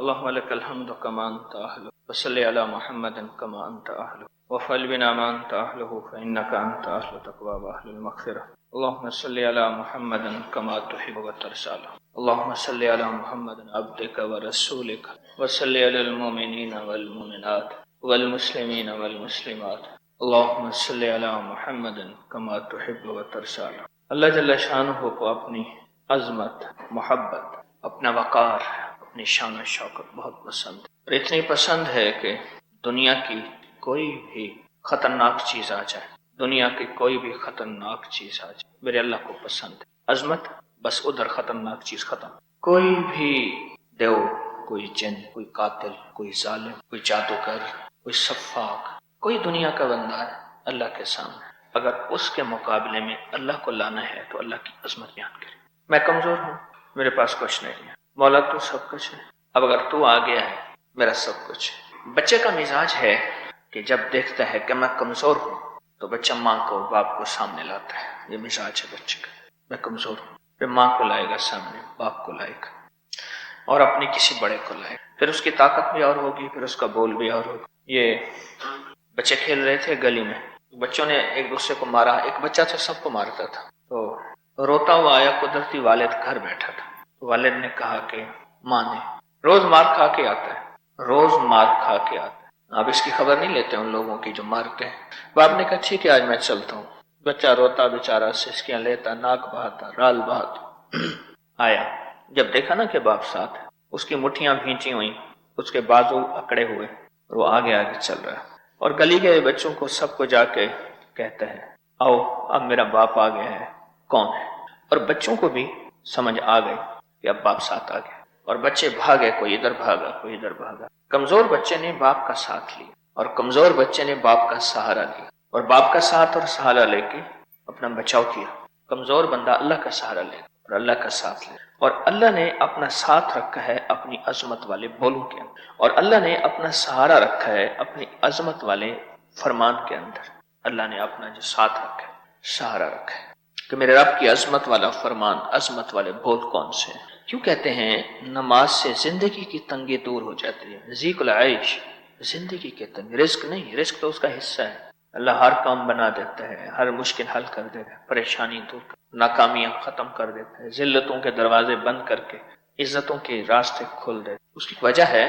اللهم لك الحمد كما أنت أهله، وصل على محمد كما أنت أهله، وفعل بنا ما أنت أهله، فإنك أنت أهل التقوى وأهل المغفرة. اللهم صل على محمد كما تحب وترضى. اللهم صل على محمد عبدك ورسولك، وصل على المؤمنين والمؤمنات والمسلمين والمسلمات. اللهم صل على محمد كما تحب وترضى. اللہ جل شانہ کو اپنی عظمت، محبت، اپنا وقار، اپنی شان و شوکت بہت پسند ہے، اور اتنی پسند ہے کہ دنیا کی کوئی بھی خطرناک چیز آ جائے، دنیا کی کوئی بھی خطرناک چیز آ جائے، میرے اللہ کو پسند ہے۔ عظمت بس ادھر خطرناک چیز ختم۔ کوئی بھی دیو، کوئی جن، کوئی قاتل، کوئی ظالم، کوئی جادوگر، کوئی سفاک، کوئی دنیا کا بندہ ہے اللہ کے سامنے، اگر اس کے مقابلے میں اللہ کو لانا ہے تو اللہ کی عظمت بیان کرے۔ میں کمزور ہوں، میرے پاس کچھ نہیں ہے، مولا تو سب کچھ ہے، اب اگر تو آ گیا ہے میرا سب کچھ ہے۔ بچے کا مزاج ہے کہ جب دیکھتا ہے کہ میں کمزور ہوں تو بچہ ماں کو، باپ کو سامنے لاتا ہے، یہ مزاج ہے بچے کا، میں کمزور ہوں، پھر ماں کو لائے گا سامنے، باپ کو لائے گا، اور اپنے کسی بڑے کو لائے گا، پھر اس کی طاقت بھی اور ہوگی، پھر اس کا بول بھی اور ہوگا۔ یہ بچے کھیل رہے تھے گلی میں، بچوں نے ایک دوسرے کو مارا، ایک بچہ تو سب کو مارتا تھا، تو روتا ہوا آیا، قدرتی والد گھر بیٹھا تھا، والد نے کہا کہ ماں نے روز مار کھا کے آتا ہے، روز مار کھا کے آتا ہے، اب اس کی خبر نہیں لیتے ان لوگوں کی جو مارتے ہیں۔ باپ نے کہا ٹھیک ہے آج میں چلتا ہوں۔ بچہ روتا بیچارہ، سسکیاں لیتا، ناک بہاتا، رال بہاتا آیا، جب دیکھا نا کہ باپ ساتھ ہے، اس کی مٹھیاں بھینچی ہوئی، اس کے بازو اکڑے ہوئے، اور وہ آگے آگے چل رہا ہے، اور گلی کے بچوں کو سب کو جا کے کہتا ہے آؤ اب میرا باپ آ گیا ہے، کون ہے؟ اور بچوں کو بھی سمجھ آ گئی کہ اب باپ ساتھ آ گیا، اور بچے بھاگے، کوئی ادھر بھاگا، کوئی ادھر بھاگا۔ کمزور بچے نے باپ کا ساتھ لیا، اور کمزور بچے نے باپ کا سہارا لیا، اور باپ کا ساتھ اور سہارا لے کے اپنا بچاؤ کیا۔ کمزور بندہ اللہ کا سہارا لے اور اللہ کا ساتھ لے، اور اللہ نے اپنا ساتھ رکھا ہے اپنی عظمت والے بولوں کے اندر، اور اللہ نے اپنا سہارا رکھا ہے اپنی عظمت والے فرمان کے اندر۔ اللہ نے اپنا جو ساتھ رکھا ہے، سہارا رکھا ہے کہ میرے رب کی عظمت والا فرمان، عظمت والے بول کون سے ہیں؟ کیوں کہتے ہیں نماز سے زندگی کی تنگی دور ہو جاتی ہے؟ ذیق العیش، زندگی کے تنگ، رزق نہیں، رزق تو اس کا حصہ ہے، اللہ ہر کام بنا دیتا ہے، ہر مشکل حل کر دیتا ہے، پریشانی دور کر، ناکامیاں ختم کر دیتا ہے، ذلتوں کے دروازے بند کر کے عزتوں کے راستے کھول دیتا ہے۔ اس کی وجہ ہے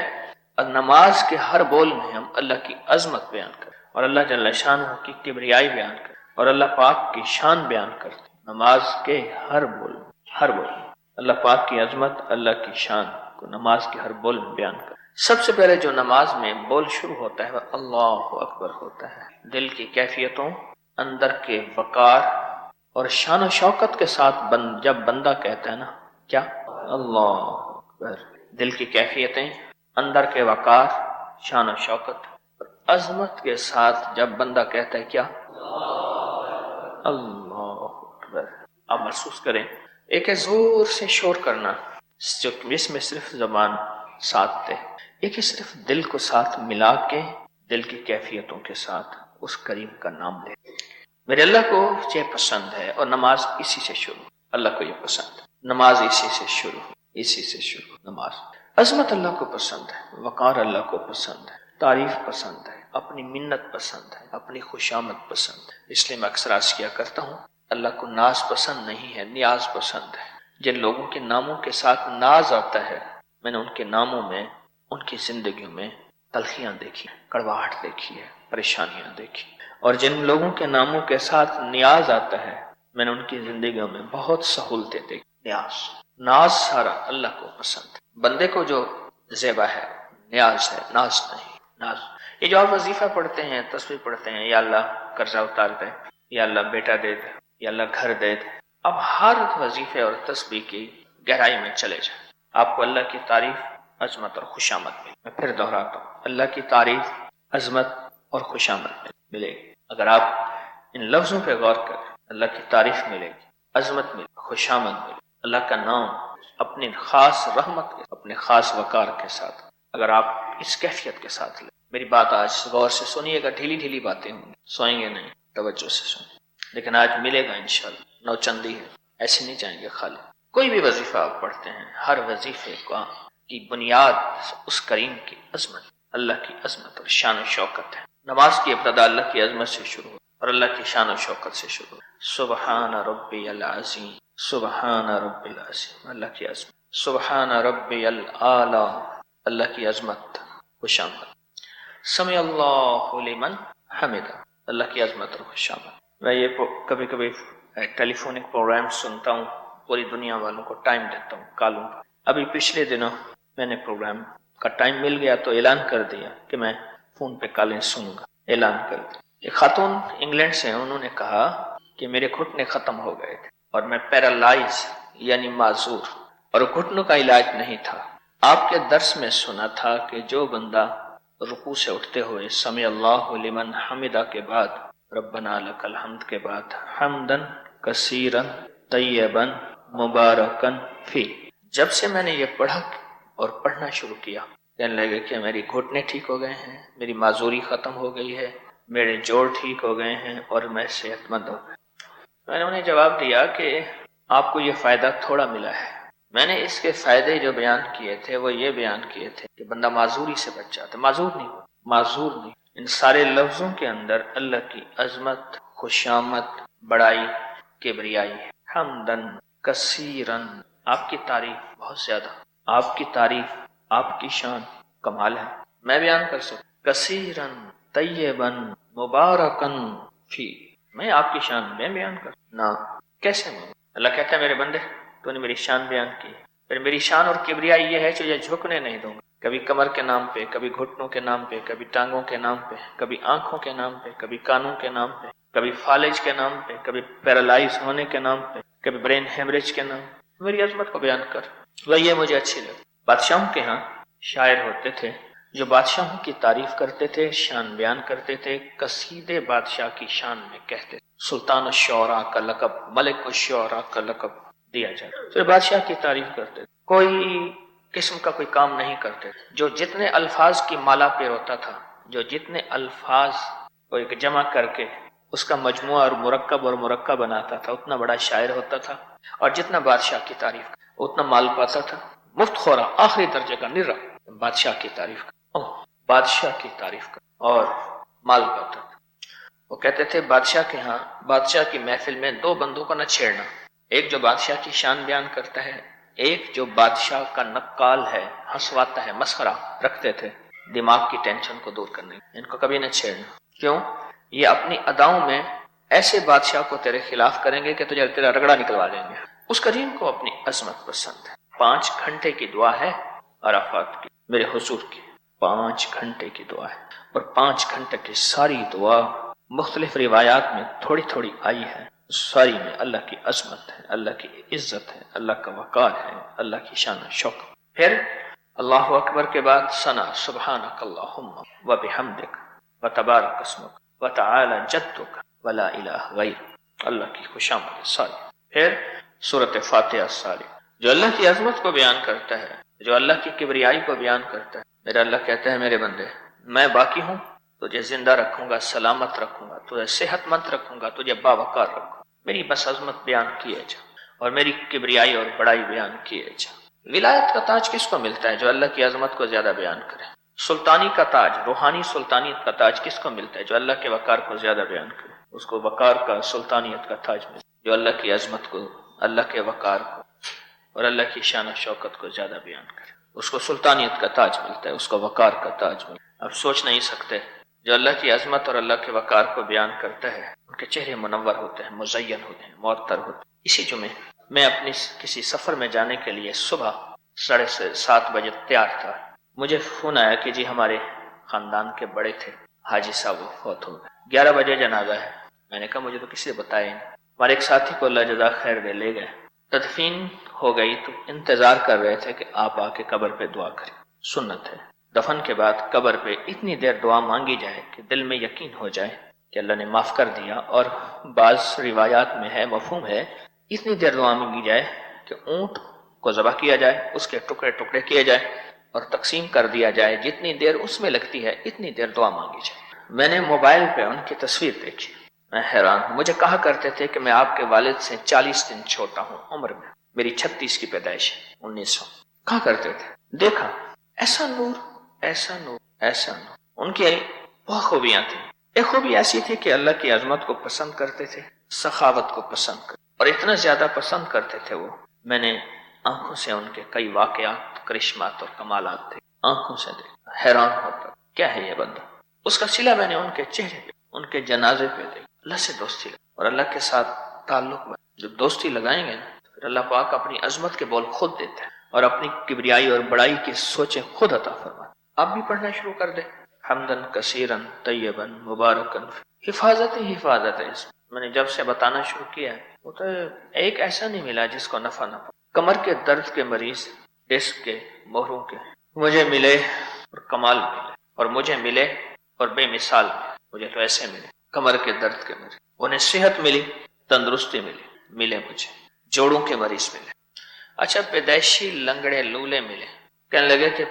نماز کے ہر بول میں ہم اللہ کی عظمت بیان کریں، اور اللہ جل شانہ کی کبریائی بیان کریں، اور اللہ پاک کی شان بیان کرتے ہیں۔ نماز کے ہر بول میں، ہر بول میں اللہ پاک کی عظمت، اللہ کی شان کو نماز کے ہر بول میں بیان کریں۔ سب سے پہلے جو نماز میں بول شروع ہوتا ہے وہ اللہ اکبر ہوتا ہے، دل کی کیفیتوں، اندر کے وقار اور شان و شوکت کے ساتھ جب بندہ کہتا ہے نا کیا اللہ اکبر، دل کی کیفیتیں، اندر کے وقار، شان و شوکت اور عظمت کے ساتھ جب بندہ کہتا ہے کیا اللہ اکبر، آپ محسوس کریں ایک ہے زور سے شور کرنا جو اس میں صرف زبان ساتھ دے، ایک ہے صرف دل کو ساتھ ملا کے دل کی کیفیتوں کے ساتھ اس کریم کا نام لے۔ میرے اللہ کو یہ پسند ہے، اور نماز اسی سے شروع، اللہ کو یہ پسند ہے، نماز اسی سے شروع، اسی سے شروع نماز۔ عظمت اللہ کو پسند ہے، وقار اللہ کو پسند ہے، تعریف پسند ہے، اپنی منت پسند ہے، اپنی خوشامد پسند ہے۔ اس لیے میں اکثر عرض کیا کرتا ہوں اللہ کو ناز پسند نہیں ہے، نیاز پسند ہے۔ جن لوگوں کے ناموں کے ساتھ ناز آتا ہے، میں نے ان کے ناموں میں، ان کی زندگیوں میں تلخیاں دیکھی، کڑواہٹ دیکھی ہے، پریشانیاں دیکھی، اور جن لوگوں کے ناموں کے ساتھ نیاز آتا ہے میں نے ان کی زندگیوں میں بہت سہولتیں دیکھی۔ ناز سارا اللہ کو پسند ہے، بندے کو جو زیبا ہے نیاز ہے، ناز نہیں۔ ناز یہ جو آپ وظیفہ پڑھتے ہیں، تسبیح پڑھتے ہیں، یا اللہ قرضہ اتار دے، یا اللہ بیٹا دے دے، یا اللہ گھر دے دے، اب ہر وظیفے اور تسبیح کی گہرائی میں چلے جائیں، آپ کو اللہ کی تعریف، عظمت اور خوشامد ملے۔ میں پھر دہراتا ہوں، اللہ کی تعریف، عظمت اور خوشامد ملے گی۔ اگر آپ ان لفظوں پہ غور کریں، اللہ کی تعریف ملے گی، عظمت ملے گی، خوشامد ملے گی، اللہ کا نام اپنی خاص رحمت کے، اپنے خاص وقار کے ساتھ، اگر آپ اس کیفیت کے ساتھ لیں۔ میری بات آج غور سے سنیے گا، ڈھیلی ڈھیلی باتیں ہوں گی، سوئیں گے نہیں، توجہ سے سنیں، لیکن آج ملے گا انشاءاللہ، نوچندی ہے، ایسے نہیں جائیں گے خالی۔ کوئی بھی وظیفہ آپ پڑھتے ہیں، ہر وظیفے کا کی بنیاد اس کریم کی عظمت، اللہ کی عظمت اور شان و شوکت ہے۔ نماز کی ابتدا اللہ کی عظمت سے شروع ہو اور اللہ کی شان و شوکت سے شروع ہو۔ سبحان ربی العظیم، سبحان ربی العظیم، اللہ کی عظمت۔ سبحان ربی الاعلی، اللہ کی عظمت خوش آمد۔ سمع اللہ لمن حمدہ، اللہ کی عظمت اور خوش آمد۔ میں یہ کبھی کبھی ٹیلی فونک پروگرام سنتا ہوں، پوری دنیا والوں کو ٹائم دیتا ہوں کالوں پر۔ ابھی پچھلے دنوں میں نے پروگرام کا ٹائم مل گیا تو اعلان کر دیا کہ میں فون پہ کالیں سنوں گا، اعلان کر دیا۔ ایک خاتون انگلینڈ سے ہیں، انہوں نے کہا کہ میرے گھٹنے ختم ہو گئے تھے اور میں پیرالائز یعنی معذور، اور گھٹنوں کا علاج نہیں تھا۔ آپ کے درس میں سنا تھا کہ جو بندہ رکوع سے اٹھتے ہوئے سمع اللہ لمن حمدہ کے بعد ربنا لک الحمد کے بعد حمدن کثیرن طیبن مبارکن فی، جب سے میں نے یہ پڑھا اور پڑھنا شروع کیا، کہنے لگے کہ میری گھٹنے ٹھیک ہو گئے ہیں، میری معذوری ختم ہو گئی ہے، میرے جوڑ ٹھیک ہو گئے ہیں اور میں صحت مند ہوں۔ میں نے انہیں جواب دیا کہ آپ کو یہ فائدہ تھوڑا ملا ہے، میں نے اس کے فائدے جو بیان کیے تھے وہ یہ بیان کیے تھے کہ بندہ معذوری سے بچ جاتا، معذور نہیں ہو، معذور نہیں۔ ان سارے لفظوں کے اندر اللہ کی عظمت، خوشامد، بڑائی، کبریائی ہے۔ حمدن کثیرن، آپ کی تعریف بہت زیادہ، آپ کی تعریف، آپ کی شان کمال ہے، میں بیان کر سکتا۔ کثیرن طیبن مبارکن فی، میں آپ کی شان میں بیان کر نہ کیسے میں؟ اللہ کہتا ہے میرے بندے تو نے میری شان بیان کی، پھر میری شان اور کبریائی یہ ہے کہ یہ جھکنے نہیں دوں گا، کبھی کمر کے نام پہ، کبھی گھٹنوں کے نام پہ، کبھی ٹانگوں کے نام پہ، کبھی آنکھوں کے نام پہ، کبھی کانوں کے نام پہ، کبھی فالج کے نام پہ، کبھی پیرالائز ہونے کے نام پہ، کبھی برین ہیمریج کے نام پہ، میری عظمت کو بیان کر، وہ یہ مجھے اچھی لگتی۔ بادشاہوں کے ہاں شاعر ہوتے تھے جو بادشاہوں کی تعریف کرتے تھے، شان بیان کرتے تھے، قصیدے بادشاہ کی شان میں کہتے تھے۔ سلطان الشعراء کا لقب، ملک الشعراء کا لقب دیا جاتا، پھر بادشاہ کی تعریف کرتے تھے، کوئی قسم کا کوئی کام نہیں کرتے تھے، جو جتنے الفاظ کی مالا پیر ہوتا تھا، جو جتنے الفاظ کو ایک جمع کر کے اس کا مجموعہ اور مرکب بناتا تھا اتنا بڑا شاعر ہوتا تھا، اور جتنا بادشاہ کی تعریف اتنا مال پاتا تھا۔ مفت خورا، آخری درجے کا نرا، بادشاہ کی تعریف کا، بادشاہ کی تعریف کا اور مال پاتا تھا۔ وہ کہتے تھے بادشاہ کے ہاں، بادشاہ کی محفل میں دو بندوں کو نہ چھیڑنا، ایک جو بادشاہ کی شان بیان کرتا ہے، ایک جو بادشاہ کا نقال ہے، ہنسواتا ہے، مسخرہ رکھتے تھے دماغ کی ٹینشن کو دور کرنے، ان کو کبھی نہ چھیڑنا۔ کیوں؟ یہ اپنی اداؤں میں ایسے بادشاہ کو تیرے خلاف کریں گے کہ تجھے تیرا رگڑا نکلوا دیں گے۔ اس کریم کو اپنی عظمت پسند ہے۔ 5 گھنٹے کی دعا ہے عرفات کی، میرے حضور کی 5 گھنٹے کی دعا ہے، اور 5 گھنٹے کی ساری دعا مختلف روایات میں تھوڑی تھوڑی آئی ہے، ساری میں اللہ کی عظمت ہے، اللہ کی عزت ہے، اللہ کا وقار ہے، اللہ کی شان و شوکت۔ پھر اللہ اکبر کے بعد ثنا، سبحانک اللہم وبحمدک وتبارک اسمک وتعالی جدک ولا الہ غیر، اللہ کی خوشامد ساری۔ پھر سورۃ فاتحہ ساری، جو اللہ کی عظمت کو بیان کرتا ہے، جو اللہ کی کبریائی کو بیان کرتا ہے۔ میرا اللہ کہتا ہے میرے بندے میں باقی ہوں، تجھے زندہ رکھوں گا، سلامت رکھوں گا، تجھے صحت مند رکھوں گا، تجھے باوقار رکھوں گا، میری بس عظمت بیان کیے جا اور میری کبریائی اور بڑائی بیان کیے جا۔ ولایت کا تاج کس کو ملتا ہے؟ جو اللہ کی عظمت کو زیادہ بیان کرے۔ سلطانی کا تاج، روحانی سلطانیت کا تاج کس کو ملتا ہے؟ جو اللہ کے وقار کو زیادہ بیان کرے، اس کو وقار کا، سلطانیت کا تاج ملتا ہے۔ جو اللہ کی عظمت کو، اللہ کے وقار کو اور اللہ کی شان و شوکت کو زیادہ بیان کرے، اس کو سلطانیت کا تاج ملتا ہے، اس کو وقار کا تاج ملتا ہے۔ اب سوچ نہیں سکتے، جو اللہ کی عظمت اور اللہ کے وقار کو بیان کرتا ہے ان کے چہرے منور ہوتے ہیں، مزین ہوتے ہیں، معطر ہوتے ہیں۔ اسی جمعے میں اپنی کسی سفر میں جانے کے لیے صبح 7:30 بجے تیار تھا، مجھے فون آیا کہ جی ہمارے خاندان کے بڑے تھے حاجی صاحب وہ فوت ہو گئے، 11 بجے جنازہ ہے۔ میں نے کہا مجھے تو کسی نے بتایا ہی نہیں۔ ہمارے ایک ساتھی کو اللہ جزا خیر دے لے گئے، تدفین ہو گئی تو انتظار کر رہے تھے کہ آپ آ کے قبر پہ دعا کریں، سنت ہے۔ دفن کے بعد قبر پہ اتنی دیر دعا مانگی جائے کہ دل میں یقین ہو جائے کہ اللہ نے معاف کر دیا، اور بعض روایات میں ہے، مفہوم ہے، اتنی دیر دعا مانگی جائے کہ اونٹ کو ذبح کیا جائے، اس کے ٹکڑے ٹکڑے کیے جائے اور تقسیم کر دیا جائے، جتنی دیر اس میں لگتی ہے اتنی دیر دعا مانگی جائے۔ میں نے موبائل پہ ان کی تصویر دیکھی، میں حیران ہوں۔ مجھے کہا کرتے تھے کہ میں آپ کے والد سے 40 دن چھوٹا ہوں عمر میں، میری 36 کی پیدائش ہے، 1900۔ کہا کرتے تھے دیکھا ایسا نور ایسا نور ایسا نور. ان کی بہت خوبیاں تھیں. ایک خوبی ایسی تھی کہ اللہ کی عظمت کو پسند کرتے تھے, سخاوت کو پسند کرتے, اور اتنا زیادہ پسند کرتے تھے وہ, میں نے آنکھوں سے ان کے کئی واقعات, کرشمات اور کمالات تھے, آنکھوں سے دیکھا, حیران ہوتا کیا ہے یہ بندہ. اس کا صلہ میں نے ان کے چہرے پہ, ان کے جنازے پہ دیکھا. اللہ سے دوستی لگا اور اللہ کے ساتھ تعلق میں جب دوستی لگائیں گے نا, پھر اللہ پاک اپنی عظمت کے بول خود دیتے ہیں اور اپنی کبریائی اور بڑائی کی سوچیں خود عطا فرماتے. آپ بھی پڑھنا شروع کر دیں, حمدن کثیرن طیبن مبارکن. حفاظت ہی حفاظت ہے. میں نے جب سے بتانا شروع کیا ہے وہ تو ایک ایسا نہیں ملا جس کو نفع نہ پا. کمر کے درد کے مریض, ڈسک کے, مہروں کے, مجھے ملے اور کمال ملے, اور مجھے ملے اور بے مثال ملے. مجھے تو ایسے ملے کمر کے درد کے مریض, انہیں صحت ملی, تندرستی ملی, ملے مجھے جوڑوں کے مریض ملے. اچھا پیدائشی لنگڑے لولے ملے. کہنے لگے کہ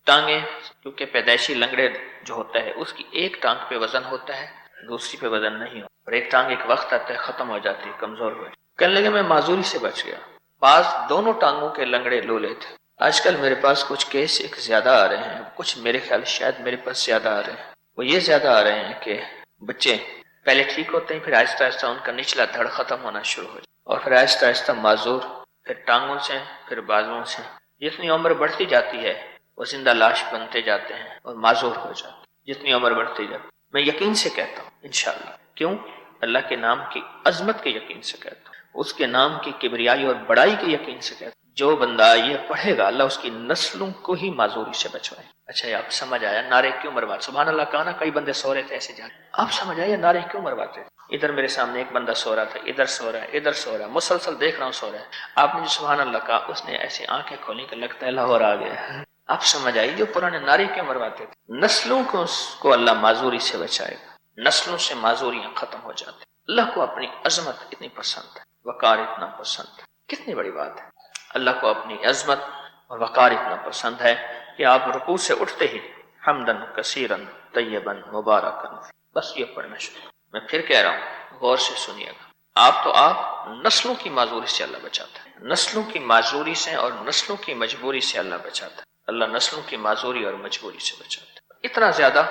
ٹانگیں, کیونکہ پیدائشی لنگڑے جو ہوتا ہے اس کی ایک ٹانگ پہ وزن ہوتا ہے, دوسری پہ وزن نہیں ہوتا, اور ایک ٹانگ ایک وقت آتا ہے ختم ہو جاتی ہے, کمزور ہو جاتی. کہنے لگے میں معذوری سے بچ گیا. بعض دونوں ٹانگوں کے لنگڑے لولے تھے. آج کل میرے پاس کچھ کیس ایک زیادہ آ رہے ہیں, کچھ میرے خیال شاید میرے پاس زیادہ آ رہے ہیں. وہ یہ زیادہ آ رہے ہیں کہ بچے پہلے ٹھیک ہوتے ہیں, پھر آہستہ آہستہ ان کا نچلا دھڑ ختم ہونا شروع ہو جائے, اور پھر آہستہ آہستہ معذور, پھر ٹانگوں سے, پھر بازوؤں سے. جتنی عمر بڑھتی جاتی ہے وہ زندہ لاش بنتے جاتے ہیں اور معذور ہو جاتے ہیں جتنی عمر بڑھتی جاتی. میں یقین سے کہتا ہوں انشاءاللہ. کیوں؟ اللہ کے نام کی عظمت کے یقین سے کہتا ہوں, اس کے نام کی کبریائی اور بڑائی کے یقین سے کہتا ہوں. جو بندہ یہ پڑھے گا اللہ اس کی نسلوں کو ہی معذوری سے بچوائے. اچھا یہ آپ سمجھ آیا نعرے کیوں مرواتے؟ سبحان اللہ کہا نا, کئی بندے سو رہے تھے ایسے جا کے. آپ سمجھ آئے نعرے کیوں مرواتے؟ ادھر میرے سامنے ایک بندہ سو رہا تھا, ادھر سو رہا ہے, ادھر سو رہا ہے, مسلسل دیکھ رہا ہوں سو رہا ہے. آپ نے جو سبحان اللہ کہا اس نے ایسی آنکھیں کھولی کہ لگتا ہے لاہور آ گیا. آپ سمجھ آئیے جو پرانے نعرے کیوں مرواتے تھے. نسلوں کو اللہ معذوری سے بچائے گا, نسلوں سے معذوریاں ختم ہو جاتی. اللہ کو اپنی عظمت اتنی پسند ہے, وقار اتنا پسند ہے. کتنی بڑی بات ہے. اللہ کو اپنی عظمت اور وقار اتنا پسند ہے کہ آپ رکوع سے اٹھتے ہی حمدن کثیرن طیبن مبارکن, بس یہ پڑھنا شروع. میں پھر کہہ رہا ہوں, غور سے سنیے گا. آپ نسلوں کی معذوری سے اللہ بچاتا ہے, نسلوں کی معذوری سے اور نسلوں کی مجبوری سے اللہ بچاتا ہے. اللہ نسلوں کی معذوری اور مجبوری سے بچاتا ہے. اتنا زیادہ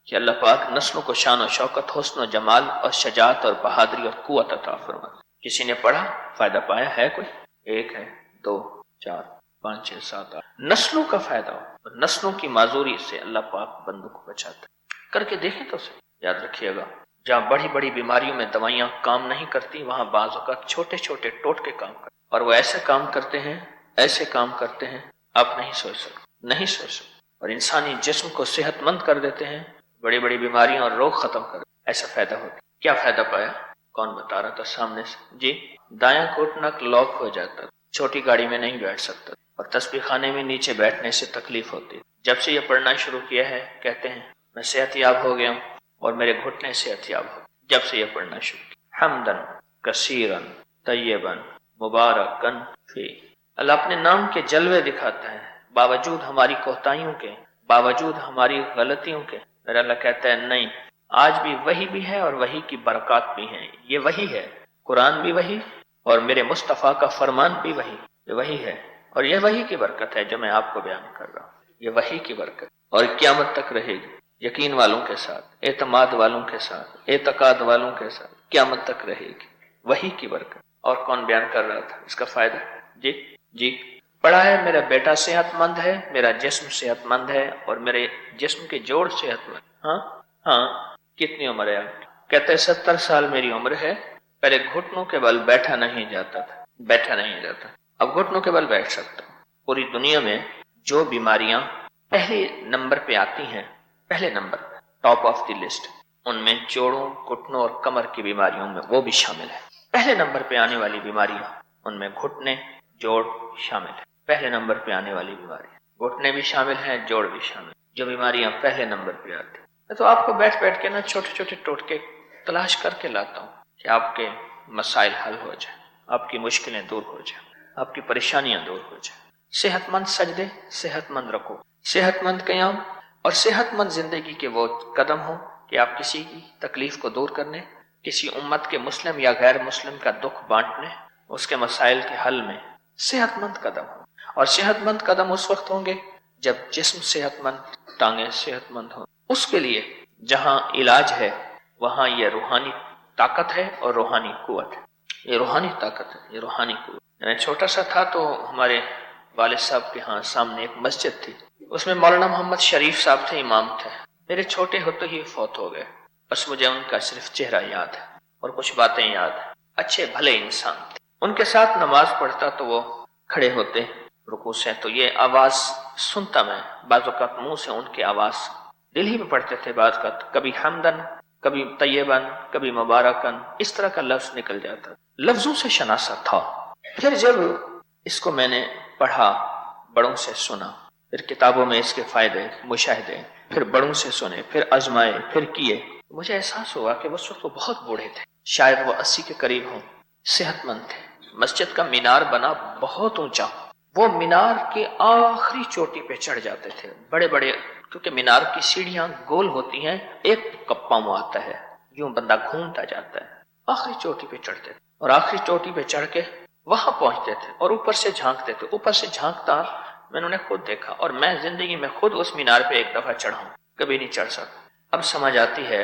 کہ اللہ پاک نسلوں کو شان و شوکت, حسن و جمال اور شجاعت اور بہادری اور قوت عطا فرماتا. کسی نے پڑھا فائدہ پایا ہے؟ کوئی ایک ہے, دو, چار, پانچ, چھ, سات, آٹھ, نسلوں کا فائدہ ہو. اور نسلوں کی معذوری سے اللہ پاک بندوں کو بچاتا ہے. کر کے دیکھیں تو صحیح. یاد رکھیے گا جہاں بڑی بڑی بیماریوں میں دوائیاں کام نہیں کرتی, وہاں بعض اوقات چھوٹے چھوٹے ٹوٹکے کام کرتے, اور وہ ایسے کام کرتے ہیں, ایسے کام کرتے ہیں آپ نہیں سوچ سکتے, اور انسانی جسم کو صحت مند کر دیتے ہیں, بڑی بڑی بیماریاں اور روگ ختم کر دیتے. ایسا فائدہ ہوتا. کیا فائدہ پایا؟ کون بتا رہا تھا سامنے سے؟ جی, دایاں گھٹنا لاک ہو جاتا, چھوٹی گاڑی میں نہیں بیٹھ سکتا, اور تسبیح خانے میں نیچے بیٹھنے سے تکلیف ہوتی. جب سے یہ پڑھنا شروع کیا ہے کہتے ہیں میں صحت یاب ہو گیا ہوں اور میرے گھٹنے صحت یاب ہو. جب سے یہ پڑھنا شروع کیا, حمدن کثیرن طیبن مبارکن فی. اللہ اپنے نام کے جلوے دکھاتا ہے باوجود ہماری کوتاہیوں کے, باوجود ہماری غلطیوں کے. میرا اللہ کہتا ہے نہیں, آج بھی وہی بھی ہے اور وہی کی برکات بھی ہیں. یہ وہی ہے, قرآن بھی وہی اور میرے مصطفیٰ کا فرمان بھی وہی. یہ وہی ہے اور یہ وہی کی برکت ہے جو میں آپ کو بیان کر رہا ہوں. یہ وہی کی برکت اور قیامت تک رہے گی. یقین والوں کے ساتھ, اعتماد والوں کے ساتھ, اعتقاد والوں کے ساتھ قیامت تک رہے گی. وہی کی برکت. اور کون بیان کر رہا تھا اس کا فائدہ؟ جی پڑھا ہے میرا بیٹا صحت مند ہے, میرا جسم صحت مند ہے, اور میرے جسم کے جوڑ صحت مند. ہاں کتنی عمر ہے آپ؟ کہتے ہیں 70 سال میری عمر ہے. پہلے گھٹنوں کے بل بیٹھا نہیں جاتا تھا, اب گھٹنوں کے بل بیٹھ سکتا ہوں. پوری دنیا میں جو بیماریاں پہلے نمبر پہ آتی ہیں, پہلے نمبر پہ, ٹاپ آف دی لسٹ, ان میں جوڑوں, گھٹنوں اور کمر کی بیماریوں میں وہ بھی شامل ہے. پہلے نمبر پہ آنے والی بیماریاں, ان میں گھٹنے, جوڑ شامل ہے. پہلے نمبر پہ آنے والی بیماریاں, گھٹنے بھی شامل ہیں, جوڑ بھی شامل. جو بیماریاں پہلے نمبر پہ آتی ہیں, میں تو آپ کو بیٹھ کے نا چھوٹے چھوٹے ٹوٹکے تلاش کر کے لاتا ہوں کہ آپ کے مسائل حل ہو جائیں, آپ کی مشکلیں دور ہو جائیں, آپ کی پریشانیاں دور ہو جائیں. صحت مند سجدے, صحت مند رکو, صحت مند قیام, اور صحت مند زندگی کے وہ قدم ہوں کہ آپ کسی کی تکلیف کو دور کرنے, کسی امت کے مسلم یا غیر مسلم کا دکھ بانٹنے, اس کے مسائل کے حل میں صحت مند قدم ہوں. اور صحت مند قدم اس وقت ہوں گے جب جسم صحت مند، ٹانگیں صحت مند ہوں۔ اس کے لیے جہاں علاج ہے وہاں یہ روحانی طاقت ہے اور روحانی قوت ہے۔ یہ روحانی طاقت ہے، یہ روحانی قوت۔ میں چھوٹا سا تھا تو ہمارے والد صاحب کے ہاں سامنے ایک مسجد تھی، اس میں مولانا محمد شریف صاحب تھے، امام تھے۔ میرے چھوٹے ہوتے ہی فوت ہو گئے، بس مجھے ان کا صرف چہرہ یاد ہے اور کچھ باتیں یاد ہیں۔ اچھے بھلے انسان تھے۔ ان کے ساتھ نماز پڑھتا تو وہ کھڑے ہوتے رکوع سے تو یہ آواز سنتا میں، بعض اوقات منہ سے ان کی آواز دل ہی میں پڑھتے تھے، بعض اوقات کبھی حمدن، کبھی طیبن، کبھی مبارکن، اس طرح کا لفظ نکل جاتا، لفظوں سے شناسہ تھا۔ پھر جب اس کو میں نے پڑھا، بڑوں سے سنا، پھر کتابوں میں اس کے فائدے مشاہدے، پھر بڑوں سے سنے، پھر آزمائے، پھر کیے، مجھے احساس ہوا کہ اس وقت وہ بہت بوڑھے تھے، شاید وہ 80 کے قریب ہوں، صحت مند تھے۔ مسجد کا مینار بنا بہت اونچا، وہ مینار کی آخری چوٹی پہ چڑھ جاتے تھے، بڑے بڑے، کیونکہ مینار کی سیڑھیاں گول ہوتی ہیں، ایک کپا منہ آتا ہے، یوں بندہ گھومتا جاتا ہے، آخری چوٹی پہ چڑھتے تھے اور آخری چوٹی پہ چڑھ کے وہاں پہنچتے تھے اور اوپر سے جھانکتے تھے۔ اوپر سے جھانکتا میں نے انہیں خود دیکھا، اور میں زندگی میں خود اس مینار پہ ایک دفعہ چڑھا ہوں، کبھی نہیں چڑھ سکتا۔ اب سمجھ آتی ہے،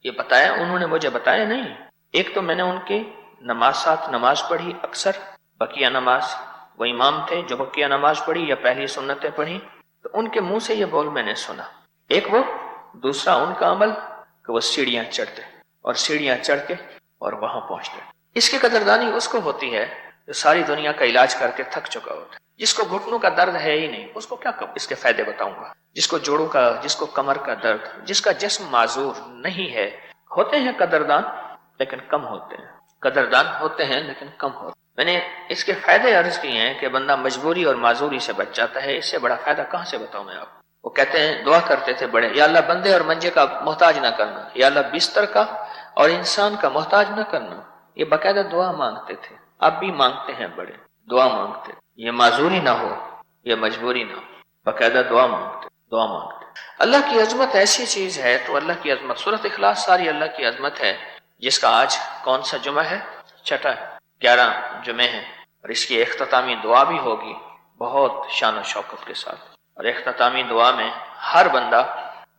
یہ بتایا انہوں نے، مجھے بتایا نہیں۔ ایک تو میں نے ان کے نماز پڑھی اکثر، بقیہ نماز، وہ امام تھے جو بقیہ نماز پڑھی یا پہلی سنتیں پڑھی، تو ان کے منہ سے یہ بول میں نے سنا۔ ایک وہ، دوسرا ان کا عمل کہ وہ سیڑھیاں چڑھتے اور سیڑھیاں چڑھ کے اور وہاں پہنچتے۔ اس کی قدردانی اس کو ہوتی ہے جو ساری دنیا کا علاج کر کے تھک چکا ہوتا ہے۔ جس کو گھٹنوں کا درد ہے ہی نہیں، اس کو کیا اس کے فائدے بتاؤں گا؟ جس کو جوڑوں کا، جس کو کمر کا درد، جس کا جسم معذور نہیں ہے، ہوتے ہیں قدردان لیکن کم ہوتے ہیں، قدردان ہوتے ہیں لیکن کم ہوتے ہیں۔ میں نے اس کے فائدے عرض کیے ہیں کہ بندہ مجبوری اور معذوری سے بچ جاتا ہے، اس سے بڑا فائدہ کہاں سے بتاؤں میں آپ کو؟ وہ کہتے ہیں، دعا کرتے تھے بڑے، یا اللہ بندے اور منجے کا محتاج نہ کرنا، یا اللہ بستر کا اور انسان کا محتاج نہ کرنا۔ یہ باقاعدہ دعا مانگتے تھے، اب بھی مانگتے ہیں بڑے، دعا مانگتے، یہ معذوری نہ ہو، یہ مجبوری نہ ہو، باقاعدہ دعا مانگتے، دعا مانگتے۔ اللہ کی عظمت ایسی چیز ہے، تو اللہ کی عظمت، سورۃ اخلاص ساری اللہ کی عظمت ہے، جس کا آج کون سا جمعہ ہے؟ چھٹا ہے، 11 جمعے ہیں، اور اس کی اختتامی دعا بھی ہوگی بہت شان و شوکت کے ساتھ۔ اور اختتامی دعا میں ہر بندہ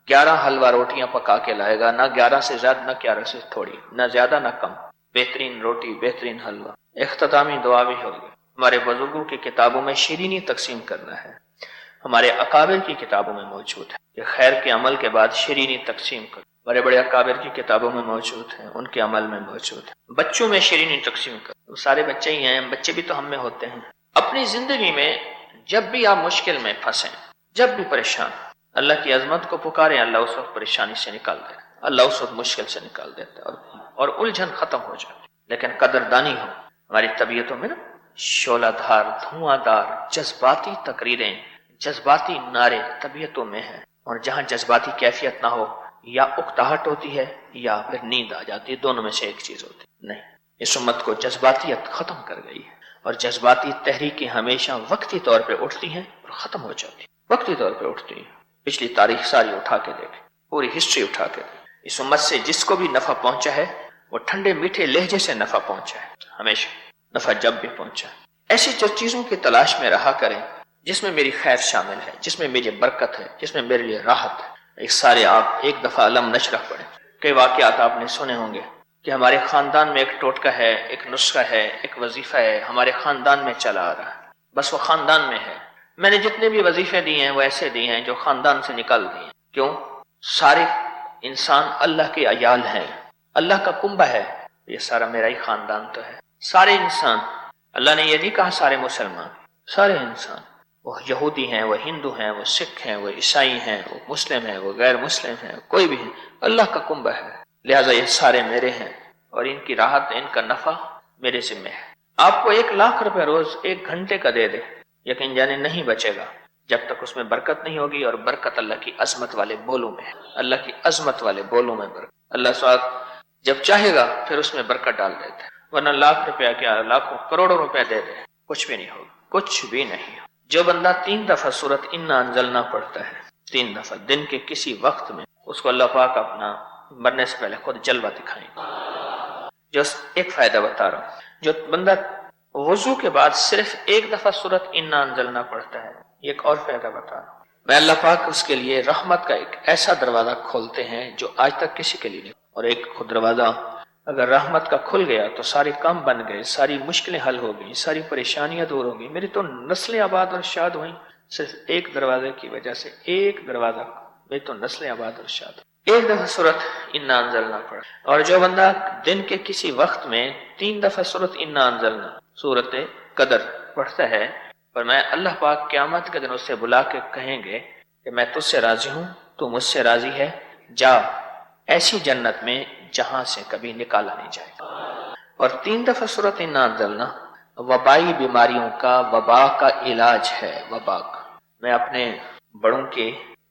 11 حلوہ روٹیاں پکا کے لائے گا، نہ 11 سے زیادہ، نہ 11 سے تھوڑی، نہ زیادہ نہ کم، بہترین روٹی، بہترین حلوہ۔ اختتامی دعا بھی ہوگی۔ ہمارے بزرگوں کی کتابوں میں شیرینی تقسیم کرنا ہے، ہمارے اکابر کی کتابوں میں موجود ہے کہ خیر کے عمل کے بعد شیرینی تقسیم کر، بڑے بڑے اکابر کی کتابوں میں موجود ہیں، ان کے عمل میں موجود ہے۔ بچوں میں شیرینی تقسیم کر، سارے بچے ہی ہیں، بچے بھی تو ہم میں ہوتے ہیں۔ اپنی زندگی میں جب بھی آپ مشکل میں پھنسیں، جب بھی پریشان، اللہ کی عظمت کو پکاریں، اللہ اس وقت پریشانی سے نکال دے، اللہ اس وقت مشکل سے نکال دیتا ہے اور الجھن ختم ہو جائے۔ لیکن قدردانی ہو، ہماری طبیعتوں میں نا شعلہ دھار، دھواں دار، جذباتی تقریریں، جذباتی نعرے طبیعتوں میں ہیں، اور جہاں جذباتی کیفیت نہ ہو، یا اکتاہٹ ہوتی ہے یا پھر نیند آ جاتی ہے، دونوں میں سے ایک چیز ہوتی ہے۔ نہیں، اس امت کو جذباتیت ختم کر گئی ہے، اور جذباتی تحریکیں ہمیشہ وقتی طور پہ اٹھتی ہیں اور ختم ہو جاتی ہیں، وقتی طور پہ اٹھتی ہیں۔ پچھلی تاریخ ساری اٹھا کے دیکھیں، پوری ہسٹری اٹھا کے دیکھیں، اس امت سے جس کو بھی نفع پہنچا ہے وہ ٹھنڈے میٹھے لہجے سے نفع پہنچا ہے، ہمیشہ نفع جب بھی پہنچا ہے۔ ایسی چیزوں کی تلاش میں رہا کریں جس میں میری خیر شامل ہے، جس میں میری برکت ہے، جس میں میرے لیے راحت ہے۔ ایک سارے آپ ایک دفعہ علم نشرح پڑھیں۔ کئی واقعات آپ نے سنے ہوں گے کہ ہمارے خاندان میں ایک ٹوٹکا ہے، ایک نسخہ ہے، ایک وظیفہ ہے، ہمارے خاندان میں چلا آ رہا ہے، بس وہ خاندان میں ہے۔ میں نے جتنے بھی وظیفے دیے ہیں وہ ایسے دیے ہیں جو خاندان سے نکل دیے ہیں۔ کیوں؟ سارے انسان اللہ کے عیال ہیں، اللہ کا کنبہ ہے، یہ سارا میرا ہی خاندان تو ہے۔ سارے انسان، اللہ نے یہ نہیں کہا سارے مسلمان، سارے انسان، وہ یہودی ہیں، وہ ہندو ہیں، وہ سکھ ہیں، وہ عیسائی ہیں، وہ مسلم ہیں، وہ غیر مسلم ہیں، کوئی بھی ہے، اللہ کا کنبہ ہے، لہٰذا یہ سارے میرے ہیں، اور ان کی راحت، ان کا نفع میرے ذمہ ہے۔ آپ کو 1,00,000 روپے روز 1 گھنٹے کا دے دے، یقین جانے نہیں بچے گا جب تک اس میں برکت نہیں ہوگی، اور برکت اللہ کی عظمت والے بولوں میں ہے، اللہ کی عظمت والے بولوں میں برکت۔ اللہ سبحانہ جب چاہے گا پھر اس میں برکت ڈال دیتا ہے، ورنہ 1,00,000 روپیہ کیا، لاکھوں کروڑوں روپے دے دے، کچھ بھی نہیں ہوگا، کچھ بھی نہیں۔ جو بندہ 3 دفعہ سورۃ انا انزلنا پڑھتا ہے، 3 دفعہ دن کے کسی وقت میں، اس کو اللہ پاک اپنا مرنے سے پہلے خود جلوہ دکھائیں۔ جو ایک فائدہ بتا رہا ہوں، جو بندہ وضو کے بعد صرف ایک دفعہ سورت انا انزلنا پڑتا ہے، یہ ایک اور فائدہ بتا رہا ہوں میں۔ اللہ پاک اس کے لیے رحمت کا ایک ایسا دروازہ کھولتے ہیں جو آج تک کسی کے لیے نہیں، اور ایک خود دروازہ اگر رحمت کا کھل گیا تو سارے کام بن گئے، ساری مشکلیں حل ہو گئیں، ساری پریشانیاں دور ہو گئیں، میری تو نسلیں آباد اور شاد ہوئیں صرف ایک دروازے کی وجہ سے، ایک دروازہ، میری تو نسلیں آباد اور شاد ہوئیں۔ ایک دفعہ سورت انا انزلنا پڑا، اور جو بندہ دن کے کسی وقت میں 3 دفعہ سورت انا انزلنا، سورت قدر پڑھتا ہے، اور میں اللہ پاک قیامت کے دن اس سے بلا کے کہیں گے کہ میں تجھ سے راضی ہوں، تو مجھ سے راضی ہے، جا ایسی جنت میں جہاں سے کبھی نکالا نہیں جائے گا۔ اور 3 دفعہ سورت انا انزلنا وبائی بیماریوں کا، وبا کا علاج ہے، وبا کا۔ میں اپنے بڑوں کے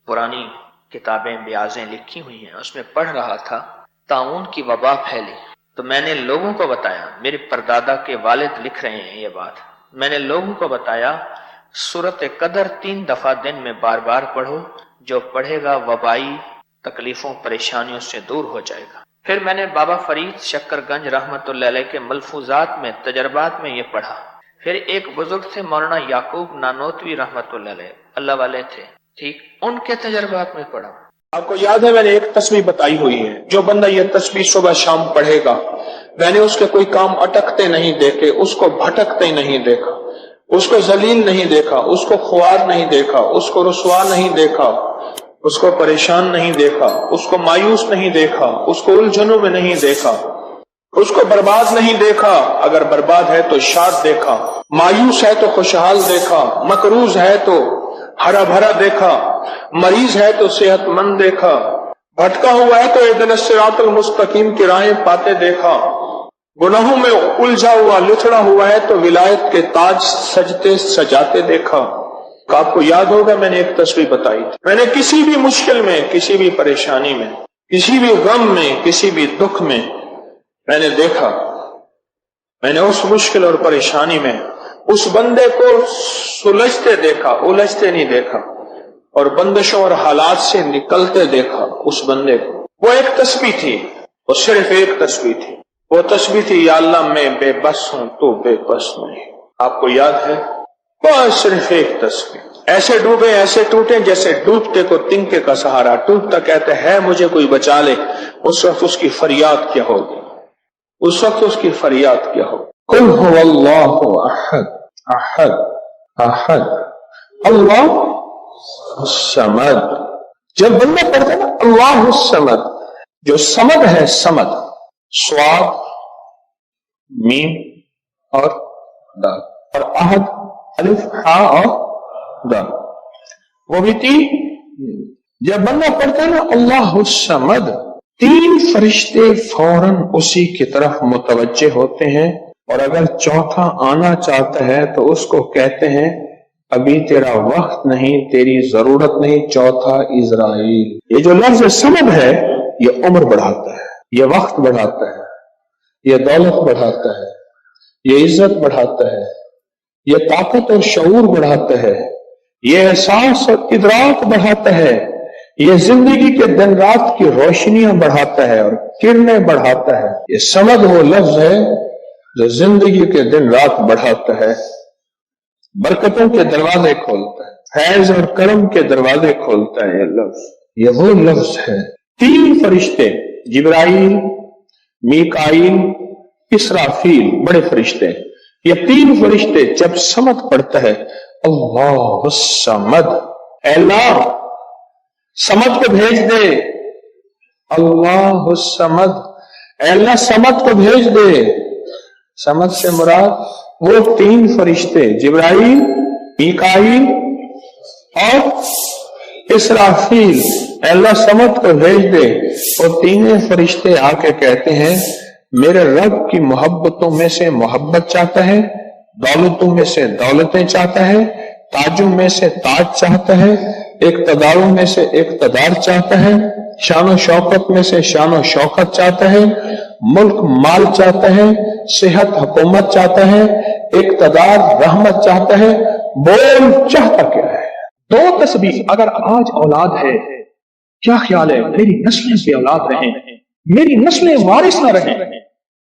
پرانی کتابیں بیازیں لکھی ہوئی ہیں، اس میں پڑھ رہا تھا طاعون کی وبا پھیلی، تو میں نے لوگوں کو بتایا، میرے پردادا کے والد لکھ رہے ہیں یہ بات، میں نے لوگوں کو بتایا سورت قدر 3 دفعہ دن میں بار بار پڑھو، جو پڑھے گا وبائی تکلیفوں پریشانیوں سے دور ہو جائے گا۔ پھر میں نے بابا فرید شکر گنج رحمت اللہ علیہ کے ملفوظات میں، تجربات میں یہ پڑھا۔ پھر ایک بزرگ تھے مولانا یعقوب نانوتوی رحمت اللہ علیہ، اللہ والے تھے، ٹھیک، ان کے تجربات میں پڑھا۔ آپ کو یاد ہے میں نے ایک تسبیح بتائی ہوئی ہے، جو بندہ یہ تسبیح صبح شام پڑھے گا، میں نے اس کے کوئی کام اٹکتے نہیں دیکھے، اس کو بھٹکتے نہیں دیکھا، اس کو ذلیل نہیں دیکھا، اس کو خوار نہیں دیکھا، اس کو رسوا نہیں دیکھا، اس کو پریشان نہیں دیکھا، اس کو مایوس نہیں دیکھا، اس کو الجھنوں میں نہیں دیکھا، اس کو برباد نہیں دیکھا، اگر برباد ہے تو شاد دیکھا، مایوس ہے تو خوشحال دیکھا، مقروض ہے تو ہرا بھرا دیکھا، مریض ہے تو صحت مند دیکھا، بھٹکا ہوا ہے تو اہدنا الصراط المستقیم کی راہیں پاتے دیکھا، گناہوں میں الجھا ہوا لتڑا ہوا ہے تو ولایت کے تاج سجتے سجاتے دیکھا۔ آپ کو یاد ہوگا میں نے ایک تصویر بتائی تھی، میں نے کسی بھی مشکل میں، کسی بھی پریشانی میں، کسی بھی غم میں، کسی بھی دکھ میں، میں نے دیکھا، میں نے اس مشکل اور پریشانی میں اس بندے کو سلجھتے دیکھا، الجھتے نہیں دیکھا، اور بندشوں اور حالات سے نکلتے دیکھا اس بندے کو۔ وہ ایک تسبیح تھی، وہ صرف ایک تسبیح تھی، وہ تسبیح تھی یا اللہ میں بے بس ہوں تو بے بس نہیں۔ آپ کو یاد ہے؟ بس صرف ایک تسبیح، ایسے ڈوبے ایسے ٹوٹے جیسے ڈوبتے کو تنکے کا سہارا، ٹوٹتا کہتے ہے مجھے کوئی بچا لے، اس وقت اس کی فریاد کیا ہوگی، اس وقت اس کی فریاد کیا ہوگی؟ قل هو اللہ احد احد احد اللہ الصمد۔ جب بندہ پڑھتا ہے نا اللہ الصمد، جو صمد ہے، صمد صاد میم اور دال، اور احد الف ہا اور دال، وہ بھی 3۔ جب بندہ پڑھتا ہے نا اللہ الصمد، 3 فرشتے فوراً اسی کی طرف متوجہ ہوتے ہیں، اور اگر چوتھا آنا چاہتا ہے تو اس کو کہتے ہیں ابھی تیرا وقت نہیں، تیری ضرورت نہیں، چوتھا اسرائیل۔ یہ جو لفظ سمد ہے یہ عمر بڑھاتا ہے، یہ وقت بڑھاتا ہے، یہ دولت بڑھاتا ہے، یہ عزت بڑھاتا ہے، یہ طاقت اور شعور بڑھاتا ہے، یہ احساس اور ادراک بڑھاتا ہے، یہ زندگی کے دن رات کی روشنیاں بڑھاتا ہے اور کرنیں بڑھاتا ہے۔ یہ سمد وہ لفظ ہے جو زندگی کے دن رات بڑھاتا ہے، برکتوں کے دروازے کھولتا ہے، فیض اور کرم کے دروازے کھولتا ہے۔ یہ لفظ، یہ وہ لفظ ہے۔ 3 فرشتے، جبرائیل، میکائیل، اسرافیل، بڑے فرشتے، یہ 3 فرشتے جب صمد پڑھتا ہے اللہ الصمد، اے اللہ صمد کو بھیج دے، اللہ الصمد، اے اللہ صمد کو بھیج دے۔ صمد سے مراد وہ 3 فرشتے جبرائیل، میکائیل اور اسرافیل، اے اللہ صمد کو بھیج دے۔ وہ 3 فرشتے آ کے کہتے ہیں میرے رب کی محبتوں میں سے محبت چاہتا ہے، دولتوں میں سے دولتیں چاہتا ہے، تاجوں میں سے تاج چاہتا ہے، اقتداروں میں سے اقتدار چاہتا ہے، شان و شوکت میں سے شان و شوکت چاہتا ہے، ملک مال چاہتا ہے، صحت حکومت چاہتا ہے، اقتدار رحمت چاہتا ہے۔ بول چاہتا کیا ہے؟ 2 تسبیح۔ اگر آج اولاد ہے، کیا خیال ہے میری نسلیں سے اولاد رہیں، میری نسلیں وارث نہ رہیں،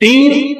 3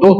2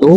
2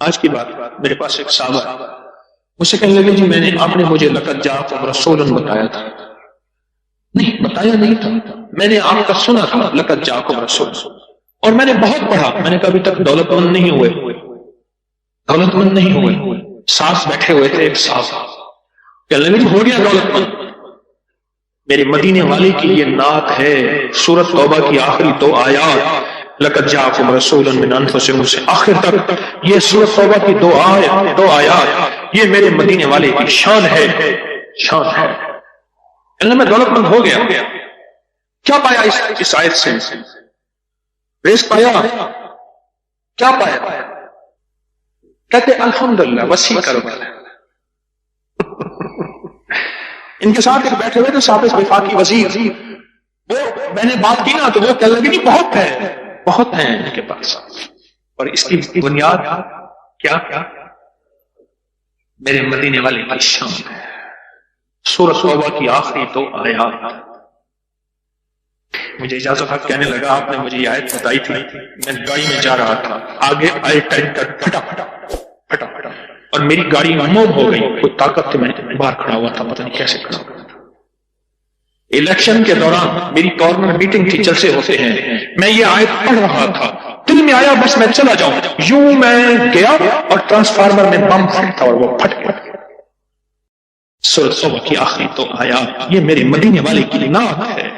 آج کی بات، میرے پاس ایک صحابہ مجھ سے کہنے لگے جی میں نے آپ نے مجھے لقد جاءکم رسول بتایا تھا. نہیں بتایا نہیں تھا، میں نے آپ کا سنا تھا لقد جاءکم رسول، اور میں نے بہت پڑھا. میں نے کہا ابھی تک دولت مند نہیں ہوئے، دولت مند نہیں ہوئے. ساتھ بیٹھے ہوئے تھے ایک صاحب، کہنے لگے ہو گیا دولت مند. میرے مدینے والے کی یہ نعت ہے، سورۃ توبہ کی آخری 2 آیات لقد جاءکم رسول من انفسکم سے آخر تک، یہ سورۃ توبہ کی 2 آیات یہ میرے مدینے والے کی شان ہے، شان ہے. اللہ میں دولت مند ہو گیا. کیا پایا اس آیت سے؟ رزق پایا؟ کیا پایا؟ کہتے الحمدللہ وسیع کرو. ان کے ساتھ ایک بیٹھے ہوئے تھے صاحب وفاقی وزیر، وہ میں نے بات کی نا تو وہ کہنے لگے نہیں بہت ہے، بہت ہیں ان کے پاس. اور اس کی بنیاد کیا؟ میرے مدینے والے کی شان ہے. سورۃ توبہ کی آخری 2 آیات. مجھے اجازت ہے کہنے لگا آپ نے مجھے یہ آیت بتائی تھی، میں گاڑی میں جا رہا تھا، آگے آئے ٹائپ کر پھٹا پھٹا پھٹا پھٹا اور میری گاڑی موم ہو گئی. کوئی طاقت تھی، میں باہر کھڑا ہوا تھا، پتہ نہیں کیسے کھڑا ہوا تھا. الیکشن کے دوران میری کارنر میٹنگ کی، جلسے ہوتے ہیں، میں یہ آیت پڑھ رہا تھا، دل میں آیا بس میں چلا جاؤں. یوں میں گیا اور ٹرانسفارمر میں بم پھٹا اور وہ پھٹ گیا. سورۃ توبہ کی آخری 2 آیات یہ میرے مدینے والے کی نعت ہے،